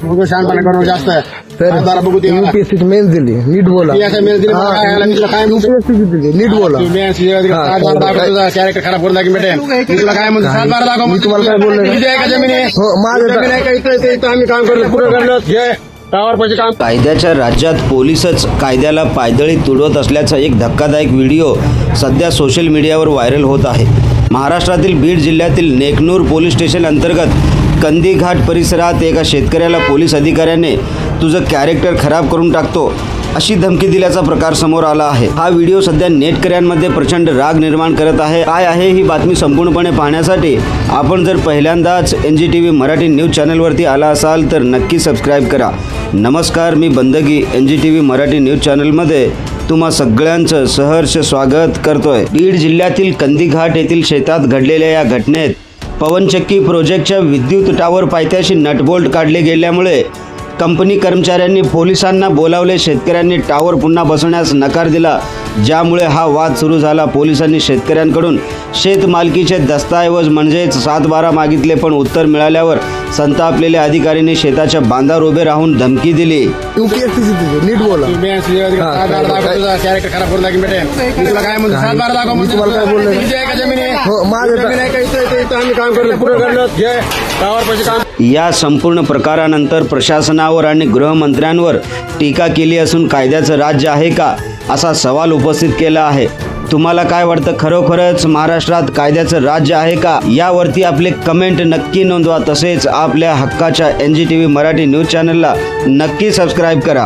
बघू शानपणा करून जास्त सर बघू ते यूपीएससी मेल दिली, नीट बोला. यूपीएससी दिली, नीट बोला. कॅरेक्टर खराब करून दाखी भेटेल. तुला काय म्हणतो 7-12 दाखव. मी तुम्हाला काय बोललो? जमीन आहे माझं जमीन आहे का इथं आम्ही काम करतो पुढे करलो टावर पैसे काम. कायद्याच्या राज्यात पोलीसच कायद्याला पायदळी तुडवत असल्याचा एक धक्कादायक व्हिडिओ सध्या सोशल मीडियावर व्हायरल होत आहे. महाराष्ट्रातील बीड जिल्ह्यातील नेकनूर पोलीस स्टेशन अंतर्गत कंदी घाट परिसरात एका शेतकऱ्याला पोलीस अधिकाऱ्याने तुझं कॅरेक्टर खराब करून टाकतो अशी धमकी दिल्याचा प्रकार समोर आला आहे. हा व्हिडिओ सध्या नेटकऱ्यांमध्ये प्रचंड राग निर्माण करत आहे. काय आहे ही बातमी संपूर्णपणे पाहण्यासाठी आपण जर पहिल्यांदाच NGTV मराठी न्यूज चॅनलवरती आला असाल तर नक्की सबस्क्राईब करा. नमस्कार, मी बंदगी NGTV मराठी न्यूज चॅनलमध्ये तुम्हा सगळ्यांचं सहर्ष स्वागत करतोय. बीड जिल्ह्यातील कंदी घाट येथील शेतात घडलेल्या या घटनेत पवनचक्की प्रोजेक्टच्या विद्युत टावर पायथ्याशी नटबोल्ट काढले गेल्यामुळे कंपनी कर्मचाऱ्यांनी पोलिसांना बोलावले. शेतकऱ्यांनी टावर पुन्हा बसवण्यास नकार दिला, ज्यामुळे हा वाद सुरू झाला. पोलिसांनी शेतकऱ्यांकडून शेतमालकीचे दस्तऐवज म्हणजेच 7-12 मागितले, पण उत्तर मिळाल्यावर संतापलेल्या अधिकाऱ्यांनी शेताच्या बांधावर उभे राहून धमकी दिली. यूपीएससी दिली, नीट बोला. कॅरेक्टर खराब करून दाखी भेटेल. तुला काय म्हणतो 7-12 दाखव. मी तुम्हाला काय बोललो? जमीन आहे माझं जमीन आहे का इथं आम्ही काम करतो पुढे करलो टावर पैसे काम. या संपूर्ण प्रकारानंतर प्रशासनावर आणि गृहमंत्र्यांवर टीका केली असून कायद्याचं राज्य आहे का असा सवाल उपस्थित केला आहे. तुम्हाला काय वाटतं, खरोखरच महाराष्ट्रात कायद्याचं राज्य आहे का? यावरती आपले कमेंट नक्की नोंदवा. तसेच आपल्या हक्काच्या NGTV मराठी न्यूज चॅनलला नक्की सबस्क्राईब करा.